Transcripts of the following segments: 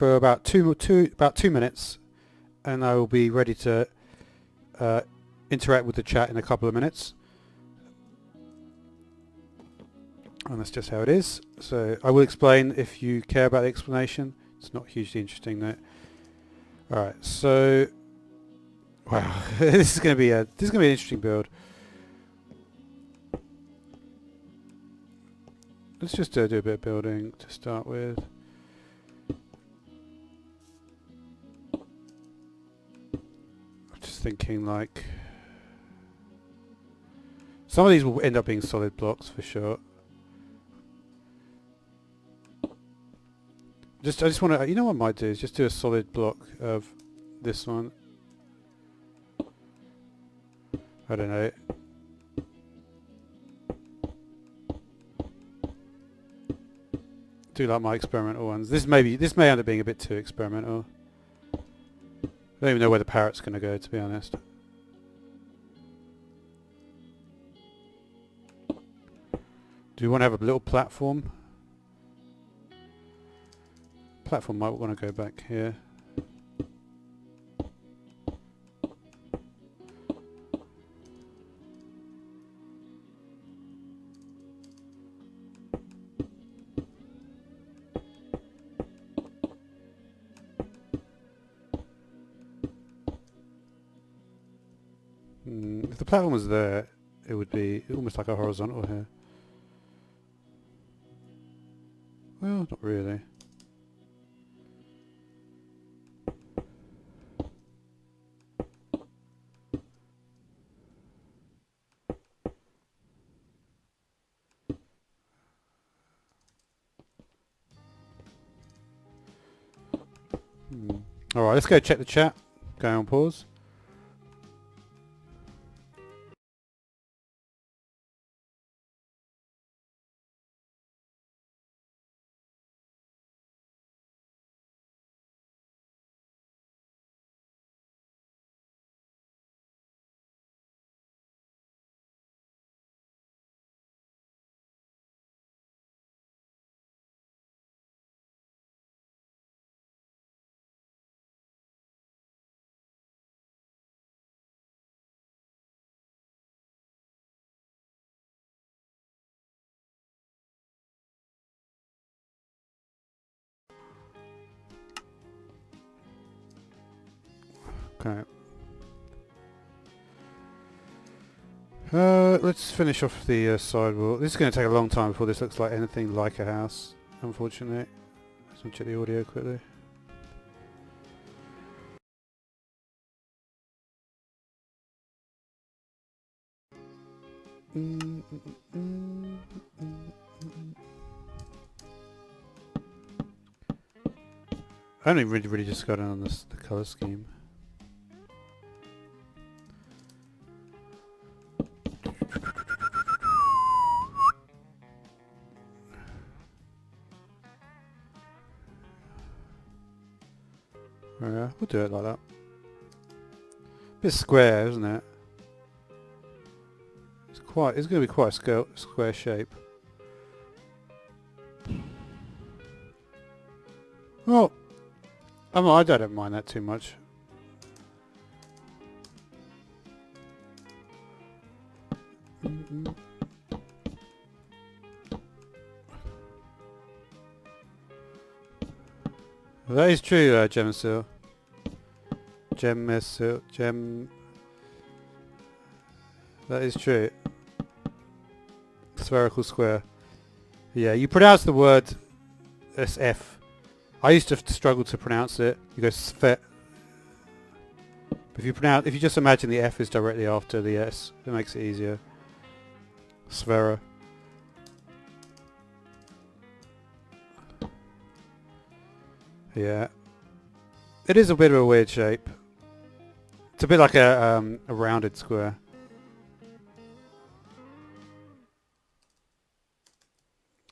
for about about 2 minutes, and I will be ready to interact with the chat in a couple of minutes. And that's just how it is. So I will explain if you care about the explanation. It's not hugely interesting though. Alright, so wow, this is gonna be an interesting build. Let's just do a bit of building to start with. I'm just thinking like some of these will end up being solid blocks for sure. I just want to, you know what I might do is just do a solid block of this one. I don't know. Do like my experimental ones. This may end up being a bit too experimental. I don't even know where the parrot's going to go, to be honest. Do we want to have a little platform? Platform might want to go back here. If the platform was there, it would be almost like a horizontal here. Well, not really. Alright, let's go check the chat. Go on pause. Okay. Let's finish off the sidewall. This is going to take a long time before this looks like anything like a house, unfortunately. Let's check the audio quickly. I only really just got in on the colour scheme. Yeah, we'll do it like that. Bit square, isn't it? It's going to be quite a square shape. Well, I don't mind that too much. That is true, Gem. That is true. Spherical square. Yeah, you pronounce the word as F. I used to struggle to pronounce it. You go sphe. If you just imagine the F is directly after the S, it makes it easier. Sphera. Yeah. It is a bit of a weird shape. It's a bit like a rounded square.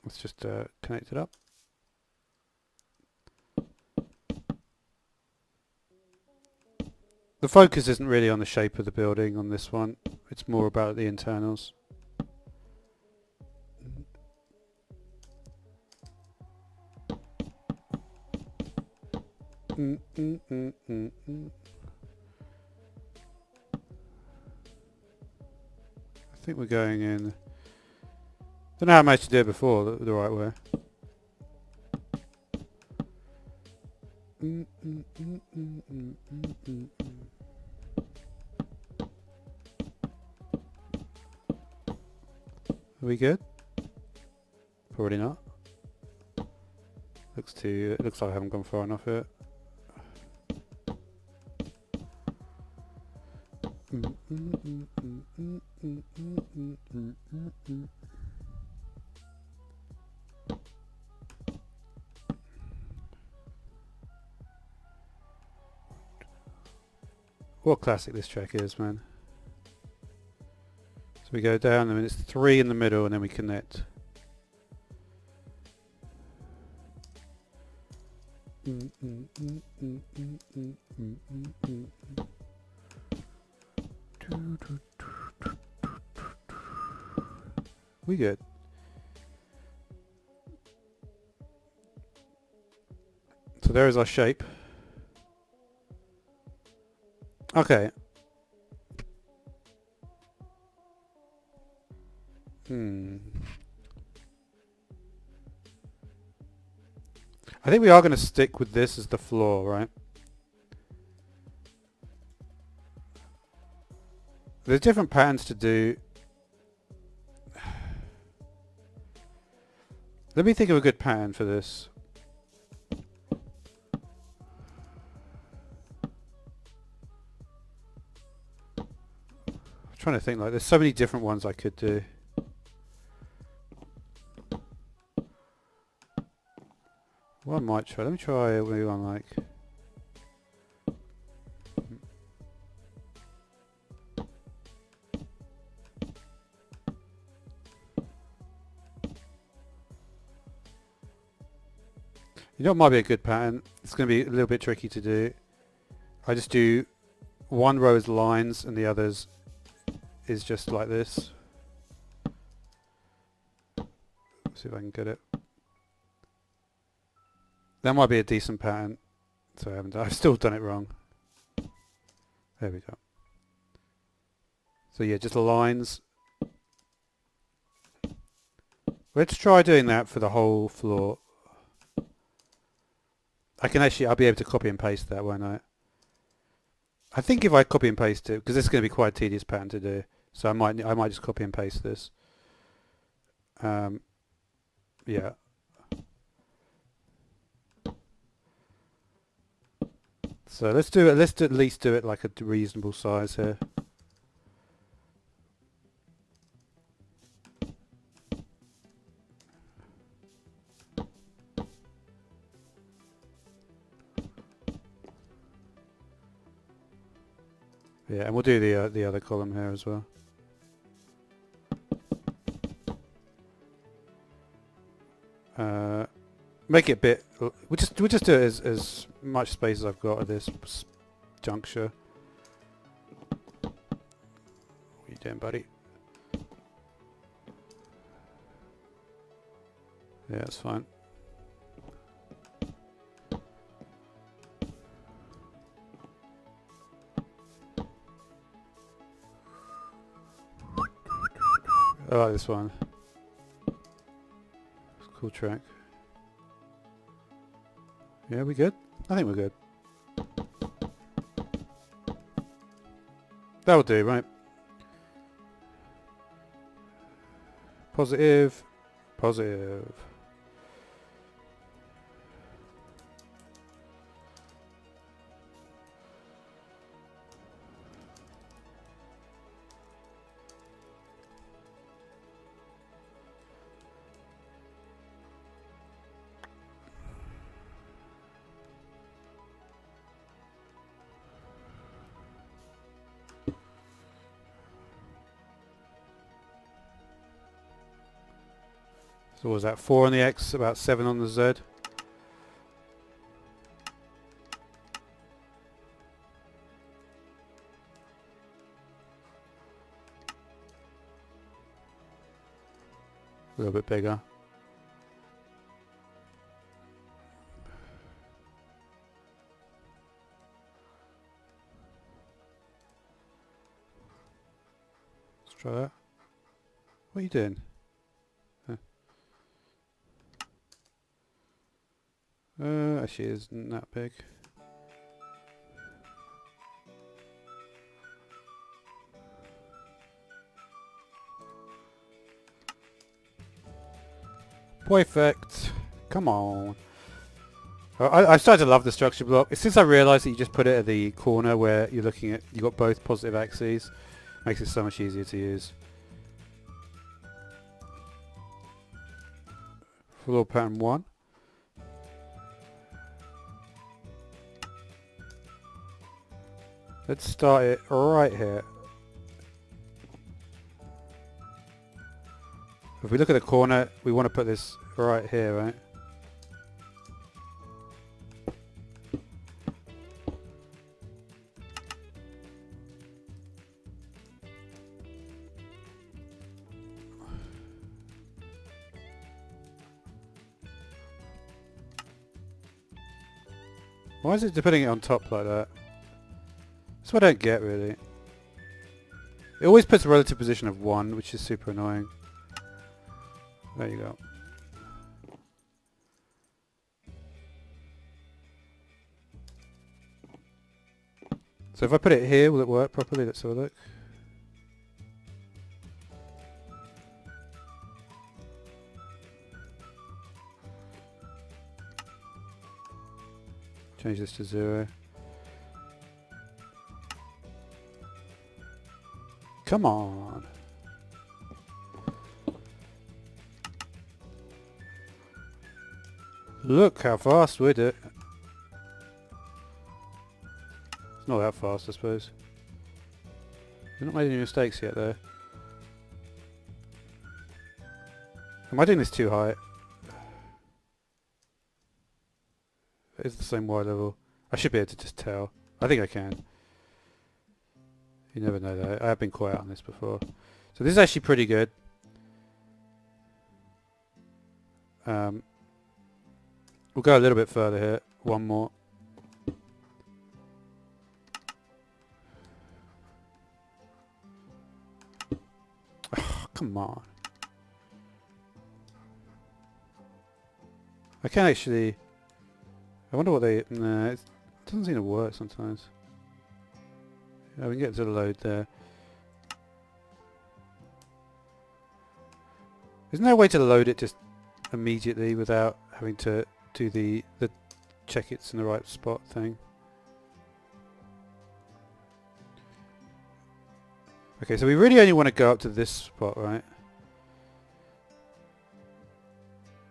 Let's just connect it up. The focus isn't really on the shape of the building on this one. It's more about the internals. I think we're going in. Don't know how I managed to do it before the right way. Are we good? Probably not. It looks like I haven't gone far enough here. What classic this track is, man. So we go down, and it's 3 in the middle, and then we connect. We good. So there is our shape. Okay. I think we are going to stick with this as the floor, right? There's different patterns to do. Let me think of a good pattern for this. I'm trying to think, like, there's so many different ones I could do. What I might try, let me try maybe one like... You know what might be a good pattern? It's going to be a little bit tricky to do. I just do one row as lines and the others is just like this. Let's see if I can get it. That might be a decent pattern. So I've still done it wrong. There we go. So yeah, just lines. Let's try doing that for the whole floor. I'll be able to copy and paste that, won't I? I think if I copy and paste it, because this is going to be quite a tedious pattern to do, so I might just copy and paste this. Yeah. So let's at least do it like a reasonable size here. Yeah, and we'll do the other column here as well. Make it a bit. We'll just do it as much space as I've got at this juncture. What are you doing, buddy? Yeah, that's fine. I like this one. It's a cool track. Yeah, we good? I think we're good. That'll do, right? Positive. Positive. So what was that? 4 on the X, about 7 on the Z. A little bit bigger. Try that. What are you doing? Actually it isn't that big. Perfect. Come on. I started to love the structure block. It's since I realised that you just put it at the corner where you're looking at, you've got both positive axes. Makes it so much easier to use. Floor pattern 1. Let's start it right here. If we look at the corner, we want to put this right here, right? Why is it putting it on top like that? That's what I don't get, really. It always puts a relative position of 1, which is super annoying. There you go. So if I put it here, will it work properly? Let's have a look. Change this to 0. Come on. Look how fast we do it. It's not that fast, I suppose. We've not made any mistakes yet, though. Am I doing this too high? It's the same Y level. I should be able to just tell. I think I can. You never know though. I have been caught out on this before. So this is actually pretty good. We'll go a little bit further here. One more. Oh, come on. I can actually... I wonder what they... Nah, it doesn't seem to work sometimes. Yeah, we can get to the load there. Isn't there a way to load it just immediately without having to do the check it's in the right spot thing? Okay, so we really only want to go up to this spot, right?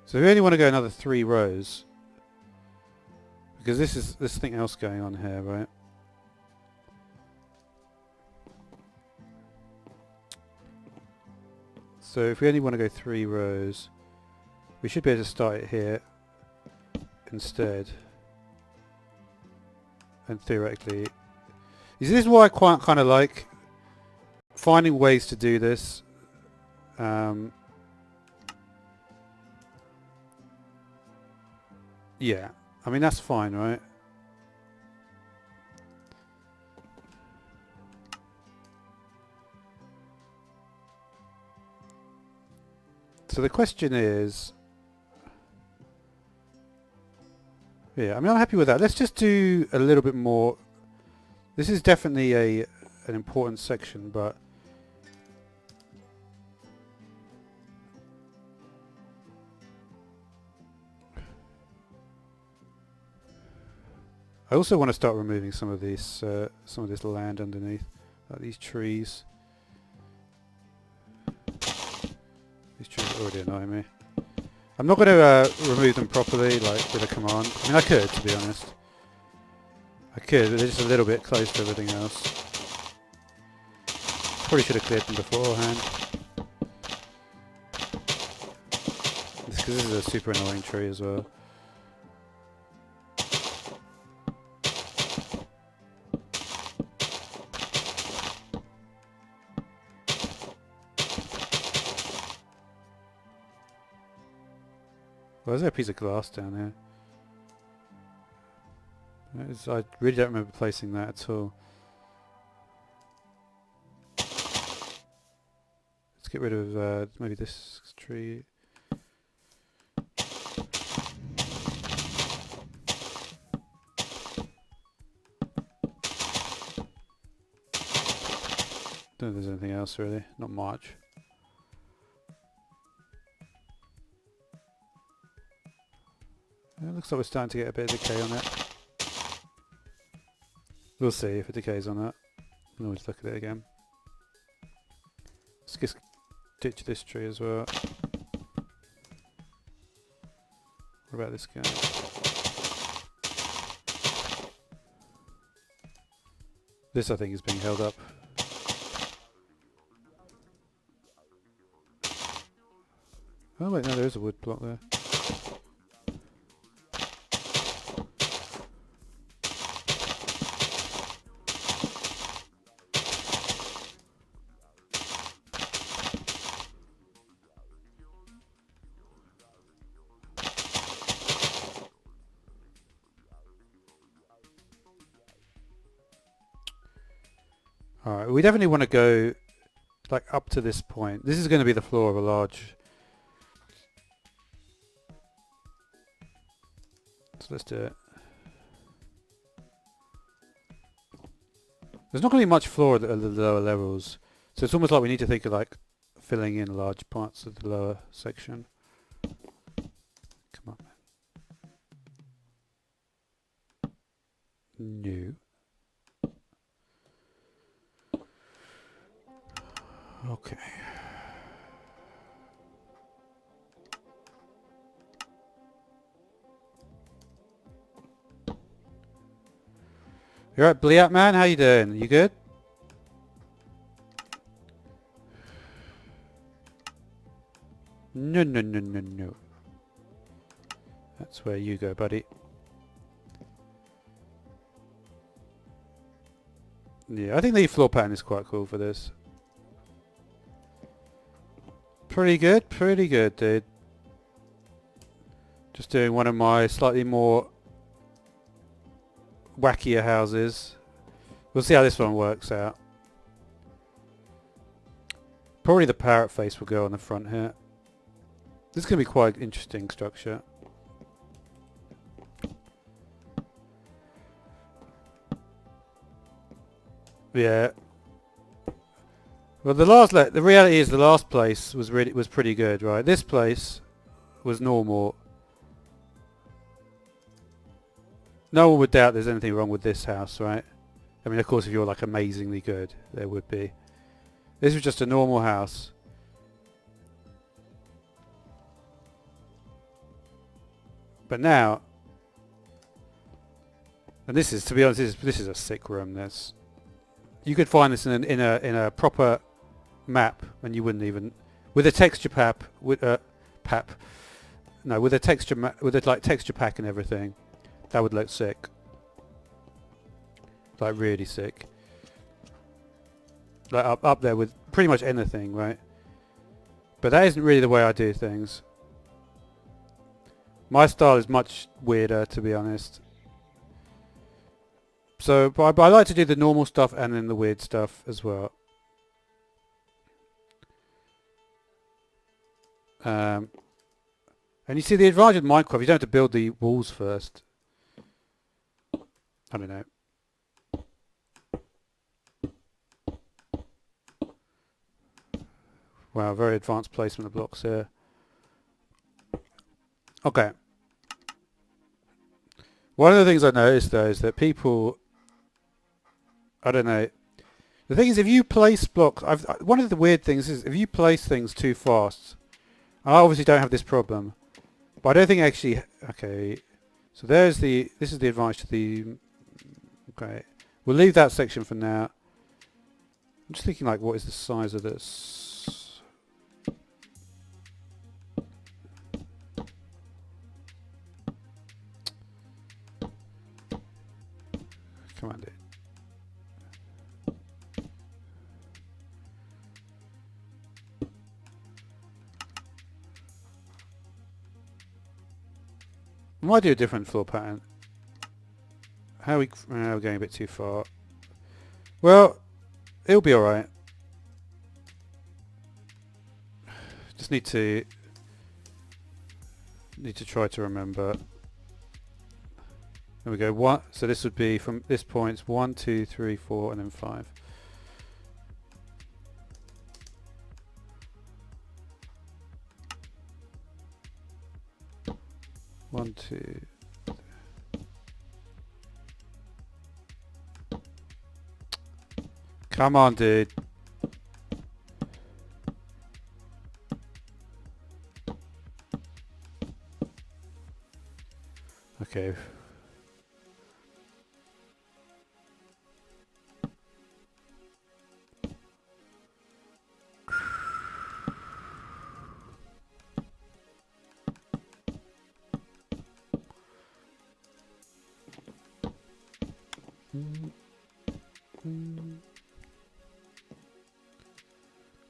So we only want to go another 3 rows. Because there's something else going on here, right? So if we only want to go 3 rows, we should be able to start it here instead. And theoretically... This is why I quite kind of like finding ways to do this. Yeah. I mean, that's fine, right? So the question is... Yeah, I mean, I'm happy with that. Let's just do a little bit more. This is definitely an important section, but... I also want to start removing some of this land underneath, like these trees. These trees already annoy me. I'm not going to remove them properly, like with a command. I mean, I could, to be honest. I could, but they're just a little bit close to everything else. Probably should have cleared them beforehand. Because this is a super annoying tree as well. Well, there's a piece of glass down there. I really don't remember placing that at all. Let's get rid of maybe this tree. Don't think there's anything else really, not much. It looks like we're starting to get a bit of decay on it. We'll see if it decays on that. We'll always look at it again. Let's just ditch this tree as well. What about this guy? This I think is being held up. Oh wait, no, there is a wood block there. Alright, we definitely want to go like up to this point. This is going to be the floor of a large... So let's do it. There's not going to be much floor at the lower levels. So it's almost like we need to think of like filling in large parts of the lower section. Come on, man. No. Okay. You alright, Bleat man? How you doing? You good? No, no, no, no, no. That's where you go, buddy. Yeah, I think the floor pattern is quite cool for this. Pretty good, dude. Just doing one of my slightly more wackier houses. We'll see how this one works out. Probably the parrot face will go on the front here. This is going to be quite an interesting structure. Yeah. Well, the reality is the last place was pretty good, right? This place was normal. No one would doubt there's anything wrong with this house, right? I mean, of course, if you're like amazingly good, there would be. This was just a normal house. But now, and this is, to be honest, this is a sick room. You could find this in a proper map, and you wouldn't even, with a texture pack, with a texture with a like texture pack and everything. That would look sick. Like really sick. Like up there with pretty much anything, right? But that isn't really the way I do things. My style is much weirder, to be honest. So, but I like to do the normal stuff and then the weird stuff as well. And you see the advantage of Minecraft, you don't have to build the walls first. I don't know. Wow, very advanced placement of blocks here. Okay. One of the things I noticed though is that people, I don't know. The thing is, if you place blocks, one of the weird things is if you place things too fast. I obviously don't have this problem, but I don't think actually. Okay, so this is the advantage to the. Okay, we'll leave that section for now. I'm just thinking like, what is the size of this? Come on, dude. We might do a different floor pattern. How we're going a bit too far. Well, it'll be alright. just need to try to remember. There we go. One. So this would be from this point. It's 1, 2, 3, 4, and then 5. One, two. Come on, dude. Okay.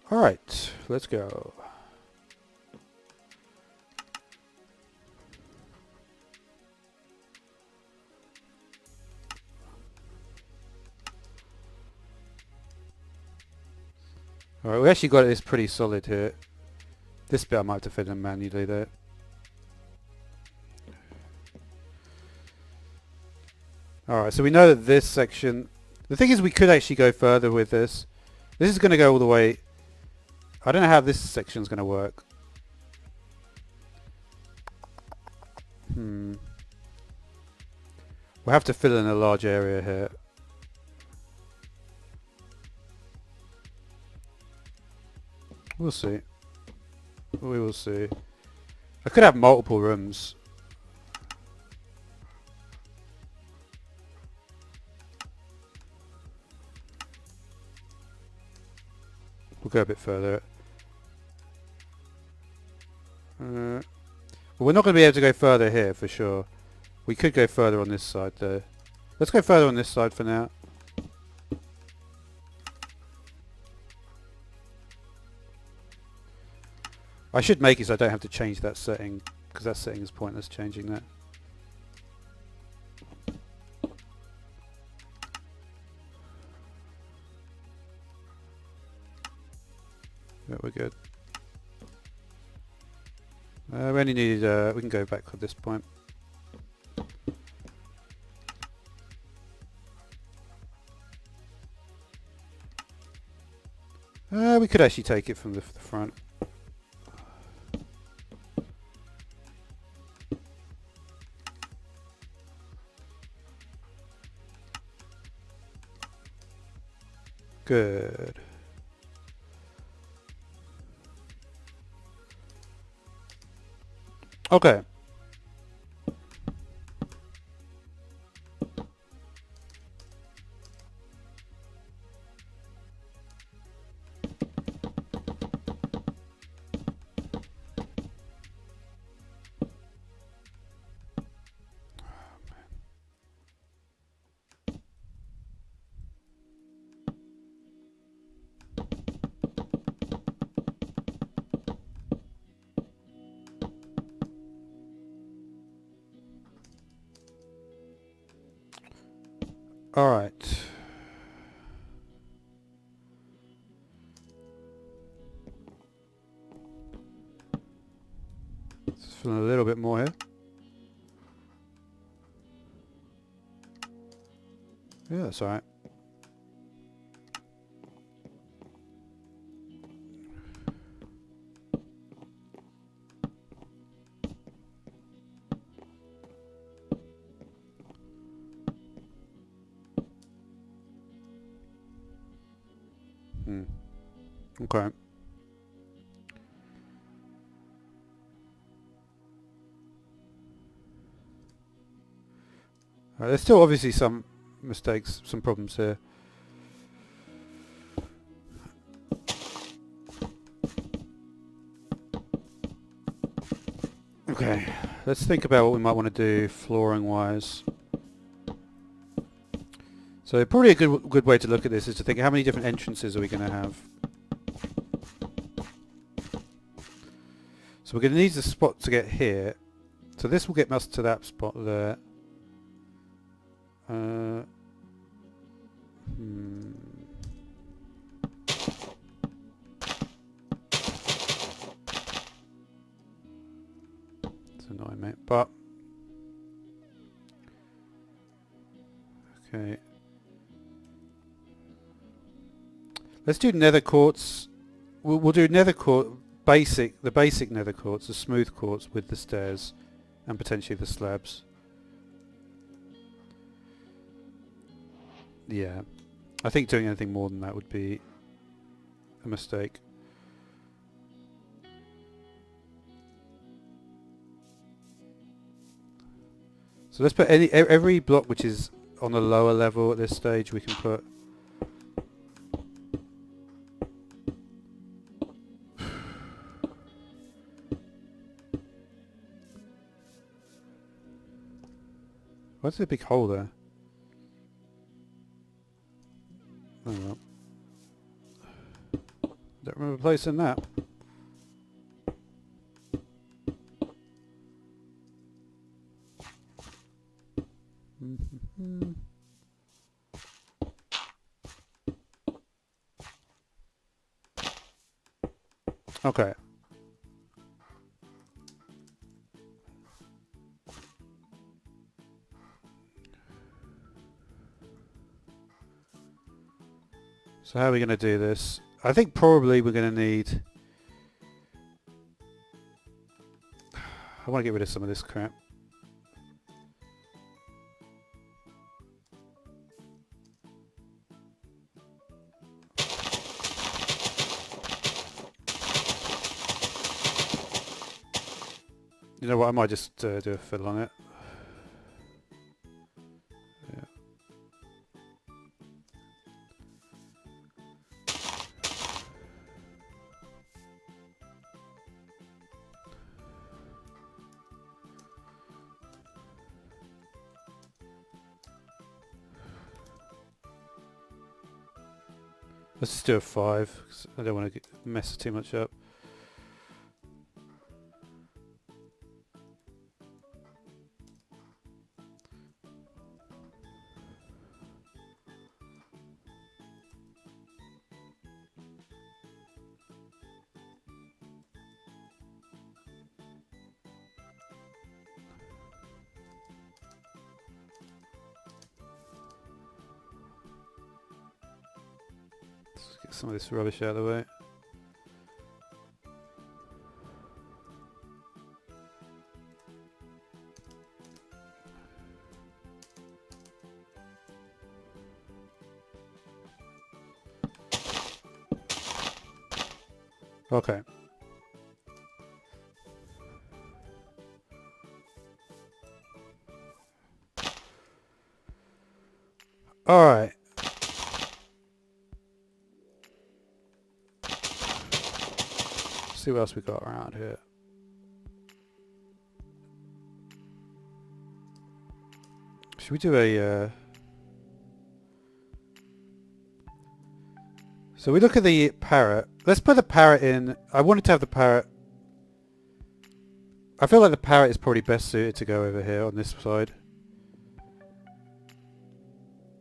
All right, let's go. All right, we actually got this pretty solid here. This bit I might have to fill in manually there. Alright, so we know that this section... The thing is we could actually go further with this. This is going to go all the way... I don't know how this section's going to work. We'll have to fill in a large area here. We'll see. We will see. I could have multiple rooms. We'll go a bit further. Well, we're not going to be able to go further here for sure. We could go further on this side though. Let's go further on this side for now. I should make it so I don't have to change that setting, because that setting is pointless changing that. Yeah, we're good. We only need, we can go back at this point. We could actually take it from the front. Good. Okay. All right. Just filling a little bit more here. Yeah, that's all right. Okay. There's still obviously some mistakes, some problems here. Okay, let's think about what we might want to do flooring wise. So probably a good way to look at this is to think how many different entrances are we going to have. So we're going to need a spot to get here. So this will get us to that spot there. Okay. Let's do nether quartz. We'll do nether quartz, the basic nether quartz, the smooth quartz with the stairs and potentially the slabs. Yeah. I think doing anything more than that would be a mistake. So let's put every block which is on the lower level at this stage we can put. What's the big hole there? Oh well. Don't remember placing that. Okay. So how are we going to do this? I think probably we're going to need... I want to get rid of some of this crap. You know what, I might just do a fiddle on it. Yeah. Let's just do a 5, 'cause I don't want to mess too much up. Let's get some of this rubbish out of the way. Okay. Alright. See what else we got around here. Should we do a... So we look at the parrot. Let's put the parrot in. I wanted to have the parrot. I feel like the parrot is probably best suited to go over here on this side.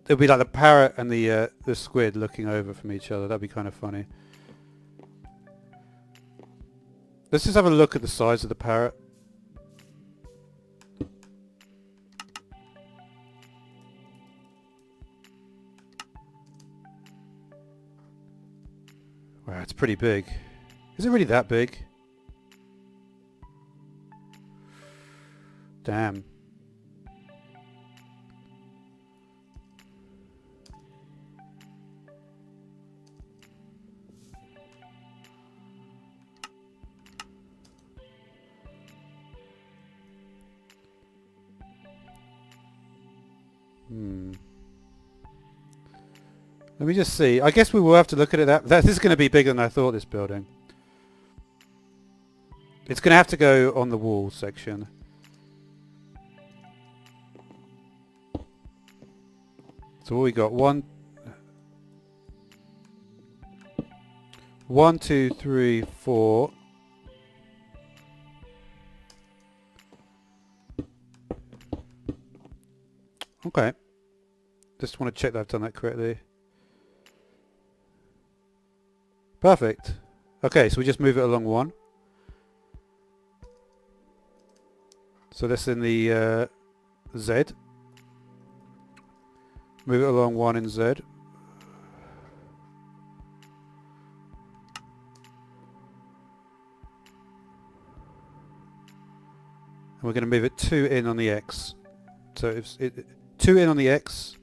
It'll be like the parrot and the squid looking over from each other. That'd be kind of funny. Let's just have a look at the size of the parrot. Wow, it's pretty big. Is it really that big? Damn. Let me just see. I guess we will have to look at it. This is going to be bigger than I thought, this building. It's going to have to go on the wall section. So what we got? 1, 2, 3, 4. Okay. Just want to check that I've done that correctly. Perfect. Okay, so we just move it along 1. So that's in the Z. Move it along 1 in Z. And we're going to move it 2 in on the X. So if 2 in on the X.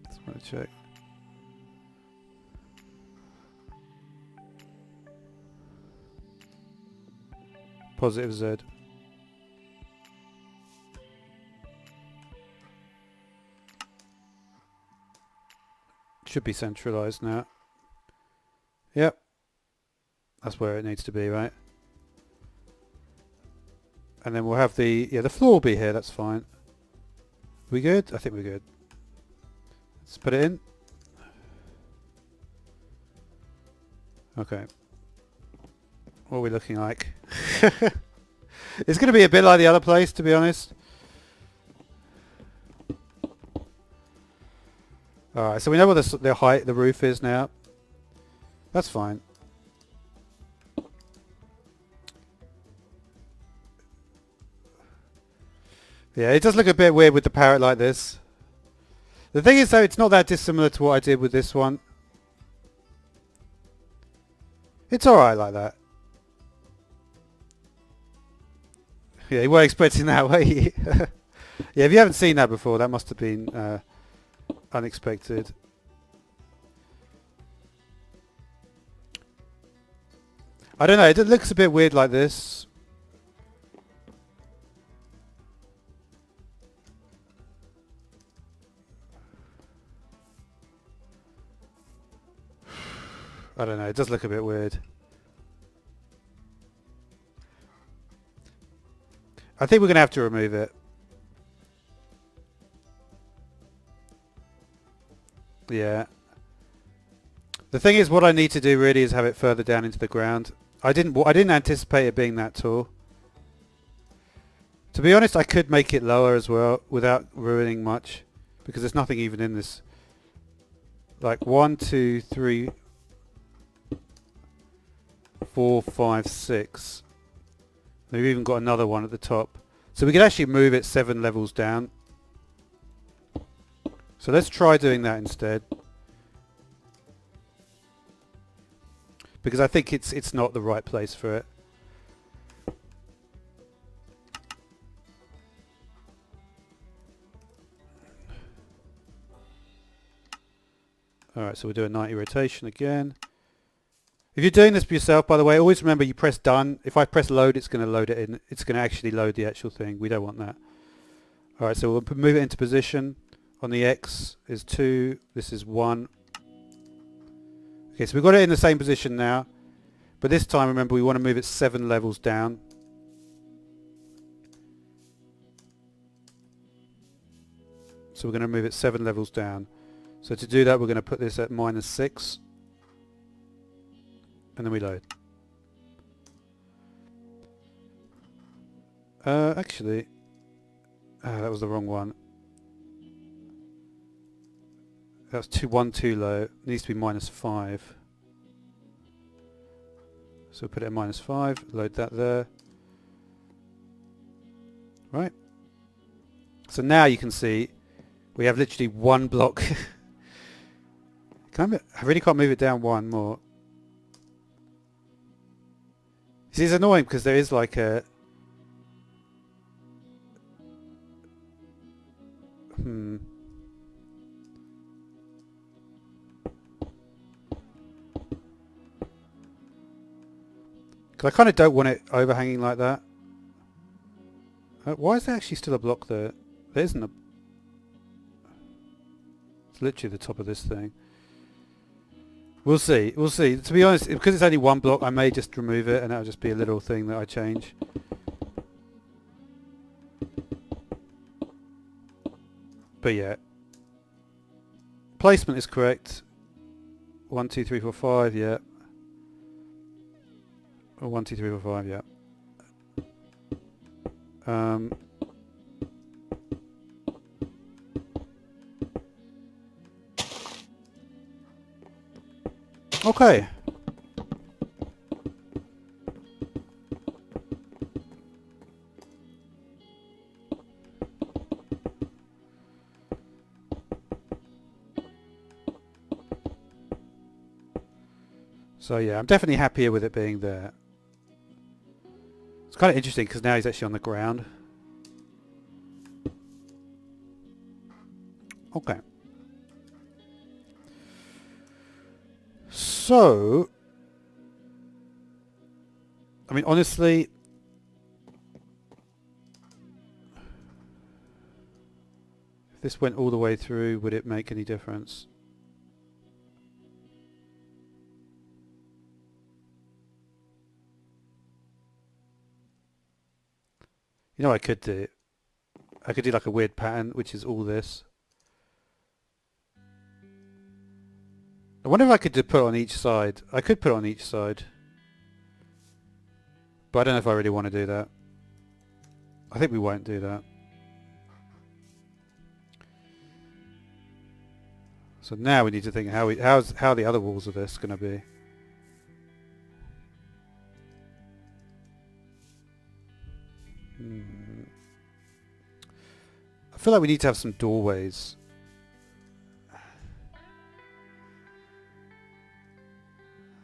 Just want to check. Positive Z. Should be centralized now. Yep. That's where it needs to be, right? And then we'll have the floor will be here, that's fine. We good? I think we're good. Let's put it in. Okay. What are we looking like? It's going to be a bit like the other place, to be honest. Alright, so we know what the height, the roof is now. That's fine. Yeah, it does look a bit weird with the parrot like this. The thing is though, it's not that dissimilar to what I did with this one. It's alright like that. Yeah, you weren't expecting that, were you? Yeah, if you haven't seen that before, that must have been unexpected. I don't know, it looks a bit weird like this. I don't know, it does look a bit weird. I think we're going to have to remove it. Yeah. The thing is, what I need to do really is have it further down into the ground. I didn't anticipate it being that tall. To be honest, I could make it lower as well without ruining much, because there's nothing even in this. Like 1, 2, 3, 4, 5, 6. We've even got another one at the top. So we could actually move it 7 levels down. So let's try doing that instead. Because I think it's not the right place for it. Alright, so we'll do a 90 rotation again. If you're doing this for yourself, by the way, always remember you press done. If I press load, it's going to load it in. It's going to actually load the actual thing. We don't want that. Alright, so we'll move it into position. On the X is 2. This is 1. Okay, so we've got it in the same position now. But this time, remember, we want to move it 7 levels down. So we're going to move it 7 levels down. So to do that, we're going to put this at -6. And then we load. Actually, that was the wrong one. That's 1 too low. It needs to be -5. So put it at -5. Load that there. Right. So now you can see we have literally 1 block. I really can't move it down 1 more. See, it's annoying because there is like a... Because I kind of don't want it overhanging like that. Why is there actually still a block there? There isn't a... It's literally the top of this thing. We'll see. We'll see. To be honest, because it's only 1 block, I may just remove it and that'll just be a little thing that I change. But yeah. Placement is correct. 1, 2, 3, 4, 5, yeah. 1, 2, 3, 4, 5, yeah. Okay. So yeah, I'm definitely happier with it being there. It's kind of interesting because now he's actually on the ground. Okay. So, I mean, honestly, if this went all the way through, would it make any difference? You know what I could do? I could do like a weird pattern, which is all this. I wonder if I could put it on each side. I could put it on each side. But I don't know if I really want to do that. I think we won't do that. So now we need to think how the other walls of this going to be. I feel like we need to have some doorways.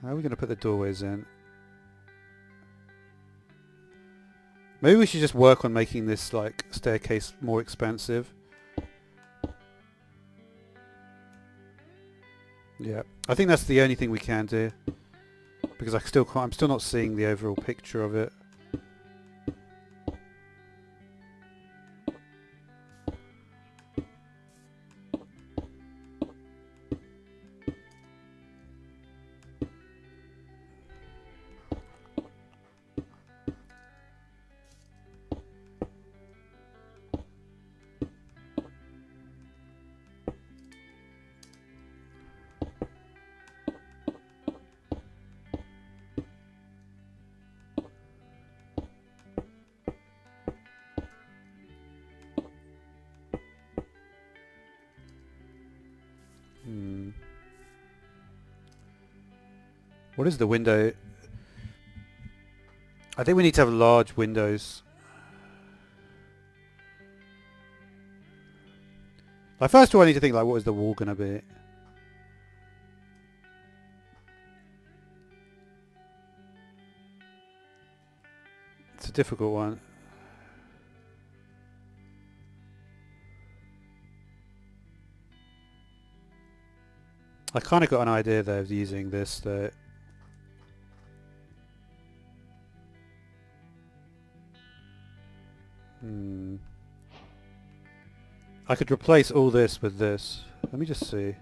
How are we going to put the doorways in? Maybe we should just work on making this like staircase more expansive. Yeah, I think that's the only thing we can do because I'm still not seeing the overall picture of it. What is the window? I think we need to have large windows. Like first of all I need to think like what is the wall going to be? It's a difficult one. I kind of got an idea though of using this though. I could replace all this with this. Let me just see.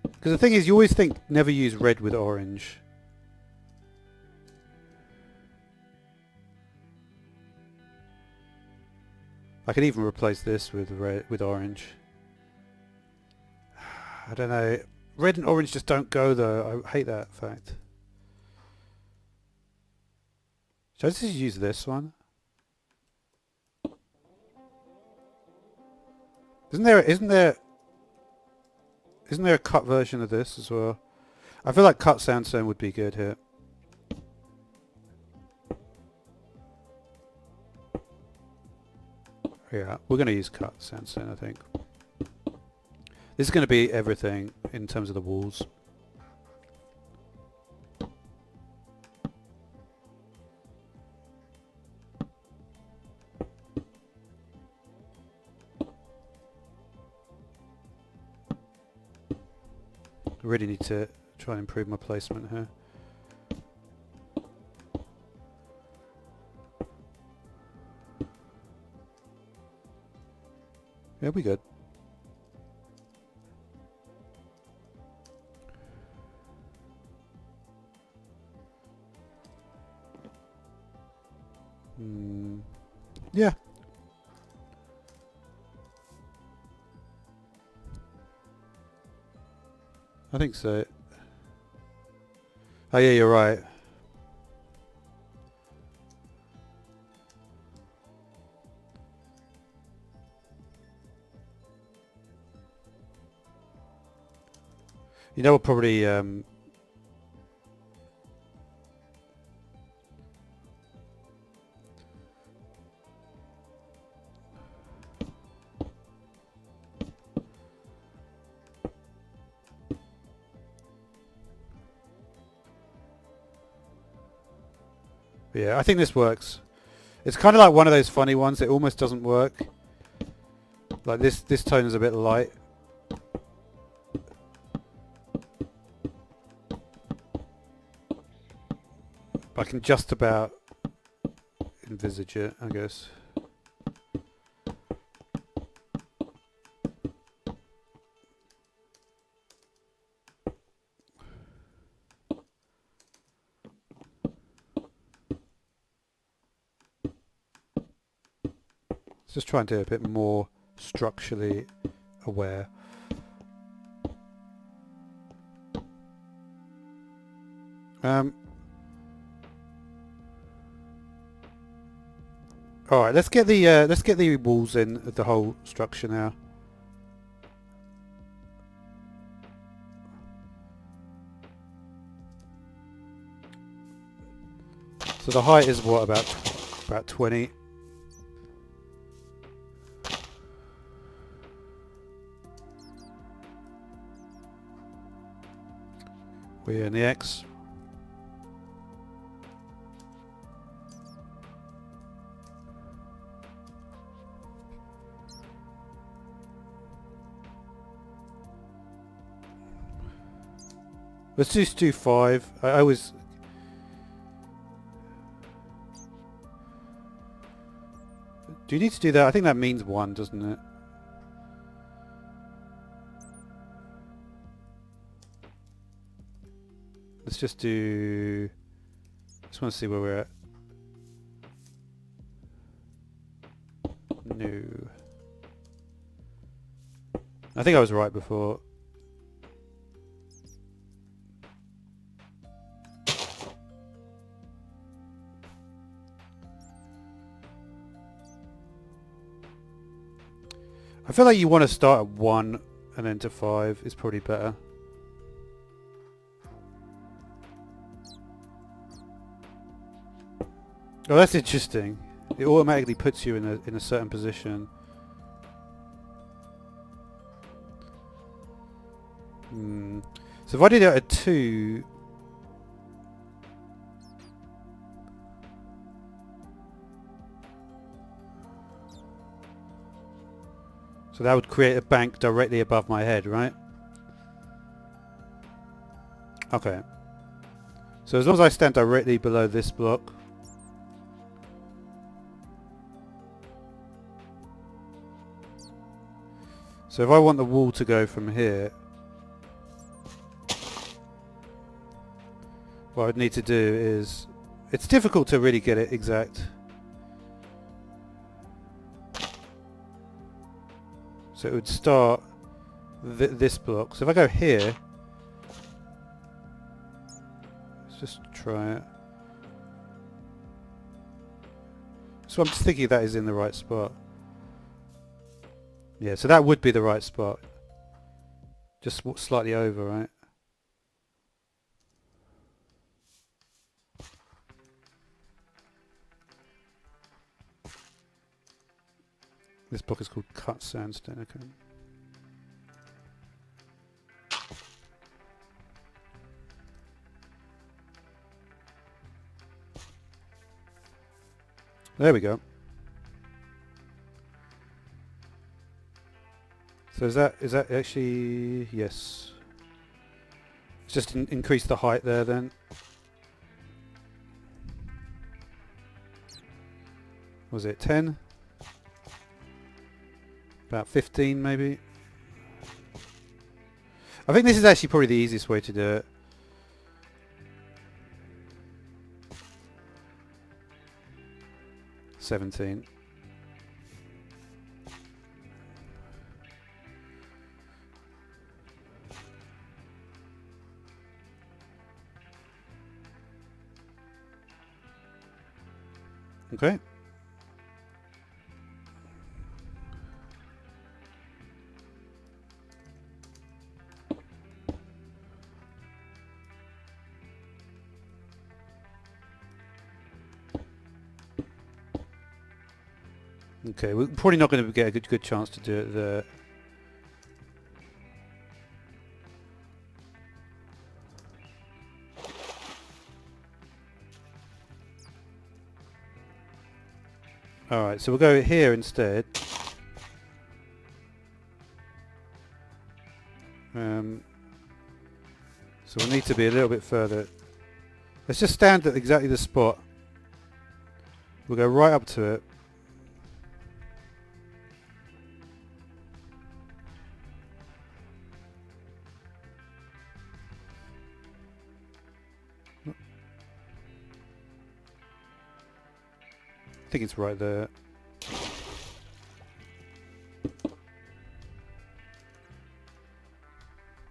Because the thing is, you always think never use red with orange. I could even replace this with orange. I don't know. Red and orange just don't go though. I hate that fact. Should I just use this one? Isn't there a cut version of this as well? I feel like cut sandstone would be good here. Yeah, we're going to use cut sandstone, I think. This is going to be everything in terms of the walls. I really need to try and improve my placement here. Yeah, we good. Yeah. I think so. Oh yeah, you're right. You know, we'll probably yeah, I think this works. It's kind of like one of those funny ones. It almost doesn't work. Like this tone is a bit light. I can just about envisage it, I guess. Let's just try and do a bit more structurally aware. All right, let's get the walls in of the whole structure now. So the height is what, about 20. We're in the X. Let's just do 5. I always... Do you need to do that? I think that means 1, doesn't it? Let's just do... Just want to see where we're at. No. I think I was right before. I feel like you want to start at 1 and then to 5 is probably better. Oh, that's interesting. It automatically puts you in a certain position. So if I did it at 2... So that would create a bank directly above my head, right? Okay. So as long as I stand directly below this block... So if I want the wall to go from here... What I'd need to do is... It's difficult to really get it exact. So it would start this block. So if I go here... Let's just try it. So I'm just thinking that is in the right spot. Yeah, so that would be the right spot. Just slightly over, right? This block is called cut sandstone. Okay. There we go. So is that actually, yes. Let's just increase the height there then. Was it 10? About 15 maybe. I think this is actually probably the easiest way to do it. $17. Okay. Okay, we're probably not going to get a good chance to do it there. Alright, so we'll go here instead. So we'll need to be a little bit further. Let's just stand at exactly the spot. We'll go right up to it. I think it's right there.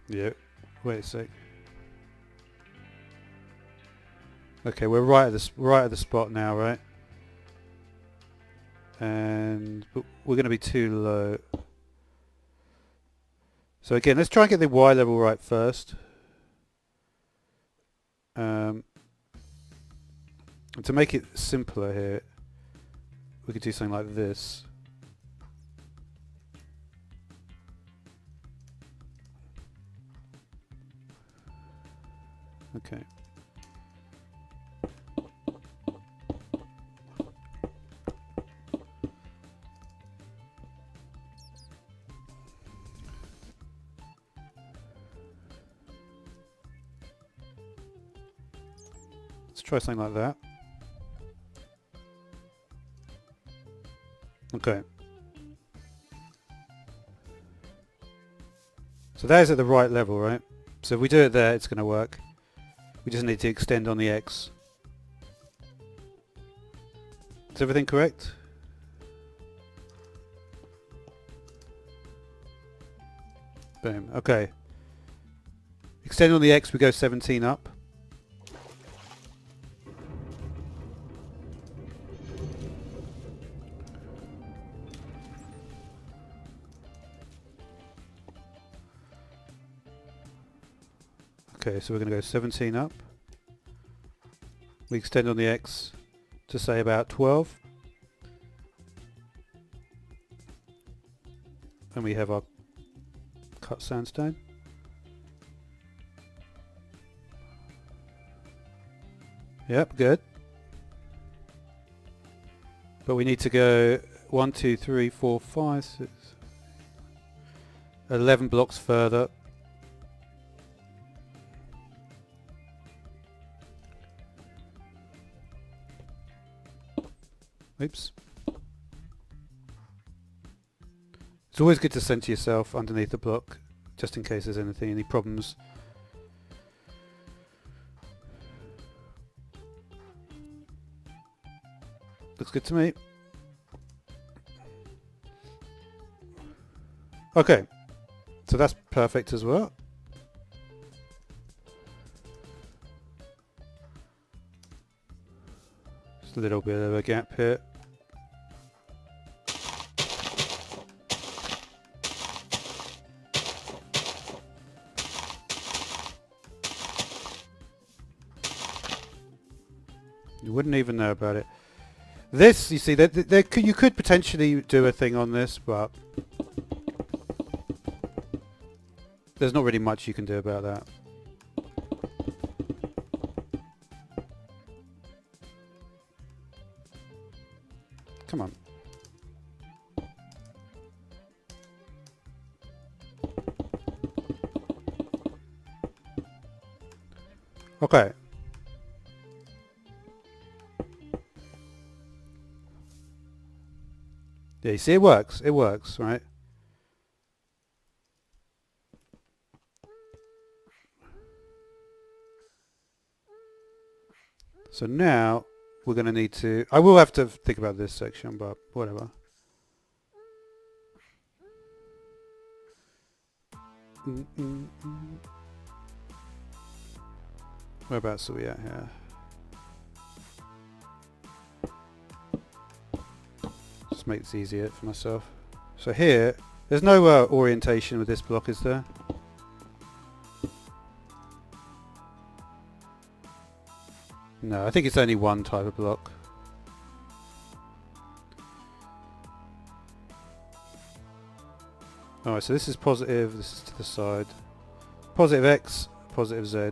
Yeah, wait a sec. Okay, we're right at the spot now, right? And we're going to be too low. So again, let's try and get the Y level right first. And to make it simpler here, we could do something like this. Okay. Let's try something like that. Okay. So that is at the right level, right? So if we do it there, it's going to work. We just need to extend on the X. Is everything correct? Boom. Okay. Extend on the X, we go 17 up. Okay, so we're going to go 17 up. We extend on the X to say about 12. And we have our cut sandstone. Yep, good. But we need to go 1, 2, 3, 4, 5, 6, 11 blocks further. Oops. It's always good to center yourself underneath the block, just in case there's any problems. Looks good to me. Okay, so that's perfect as well. Just a little bit of a gap here. You wouldn't even know about it. This, you see, you could potentially do a thing on this, but there's not really much you can do about that. Come on. Okay. Yeah, you see, it works. It works, right? So now we're going to need to... I will have to think about this section, but whatever. Whereabouts are we at here? just make this easier for myself. So here, there's no orientation with this block, is there? No, I think it's only one type of block. Alright, so this is positive, this is to the side. Positive X, positive Z.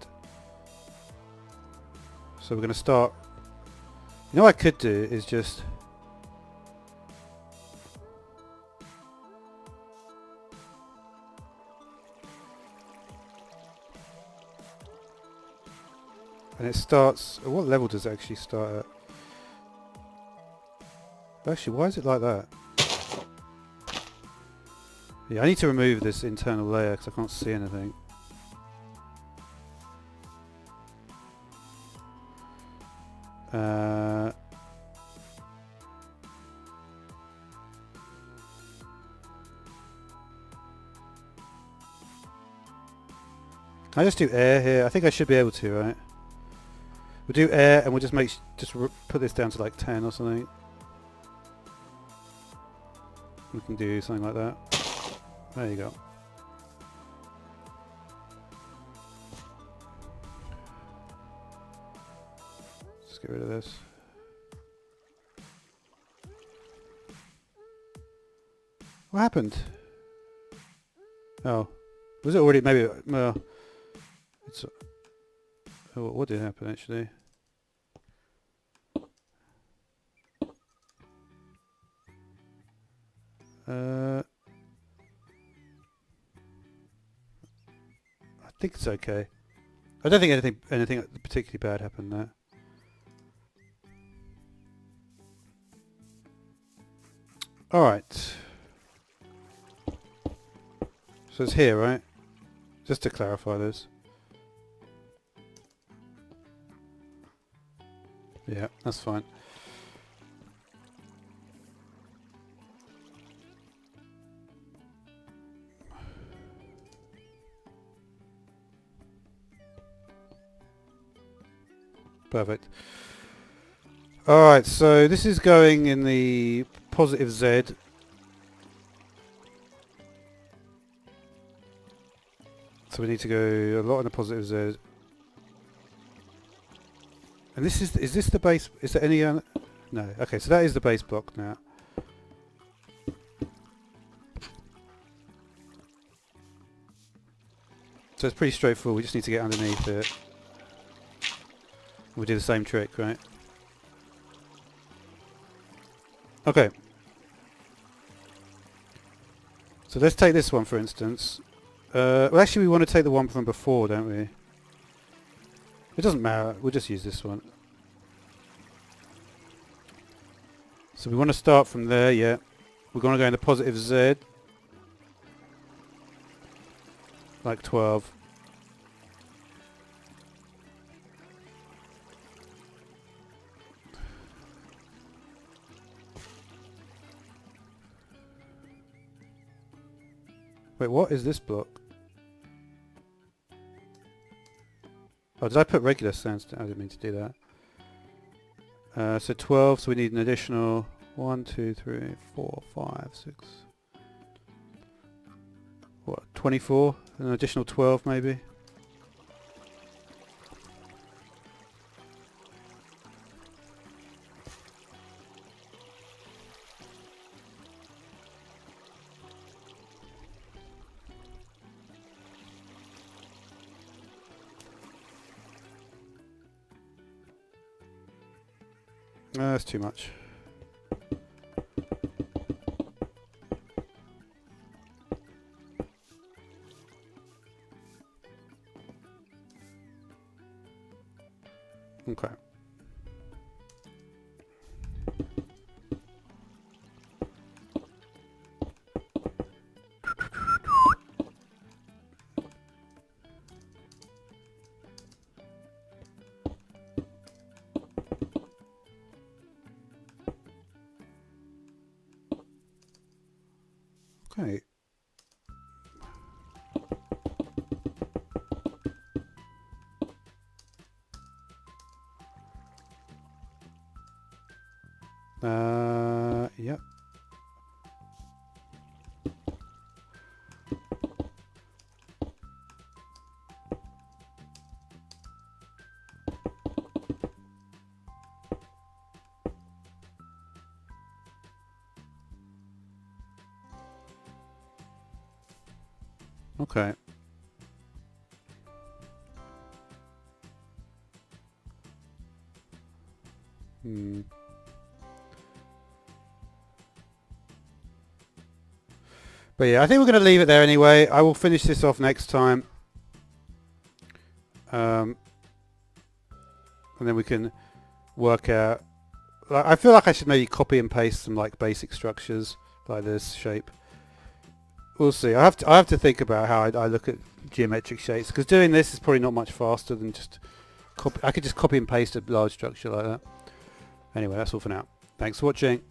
So we're going to start... You know what I could do is just... And it starts... What level does it actually start at? Actually, why is it like that? Yeah, I need to remove this internal layer because I can't see anything. Can I just do air here? I think I should be able to, right? We'll do air and we'll just put this down to like 10 or something. We can do something like that. There you go. Let's get rid of this. What happened? Oh. Was it already, maybe, well, it's, oh, what did happen actually? I think it's okay. I don't think anything particularly bad happened there. Alright. So it's here, right? Just to clarify this. Yeah, that's fine. Perfect. Alright, so this is going in the positive Z. So we need to go a lot in the positive Z. And this is this the base? Is there any... no. Okay, so that is the base block now. So it's pretty straightforward. We just need to get underneath it. We'll do the same trick, right? Okay. So let's take this one for instance. Well actually we want to take the one from before, don't we? It doesn't matter, we'll just use this one. So we want to start from there, yeah. We're going to go into positive Z. Like 12. Wait, what is this block? Oh, did I put regular sandstone? I didn't mean to do that. So 12, so we need an additional 1, 2, 3, 4, 5, 6. What, 24? An additional 12 maybe? That's too much. Okay. Okay. Yep. Okay. But yeah, I think we're going to leave it there anyway. I will finish this off next time. And then we can work out. I feel like I should maybe copy and paste some like basic structures like this shape. We'll see. I have to think about how I look at geometric shapes, because doing this is probably not much faster than just copy. I could just copy and paste a large structure like that. Anyway, that's all for now. Thanks for watching.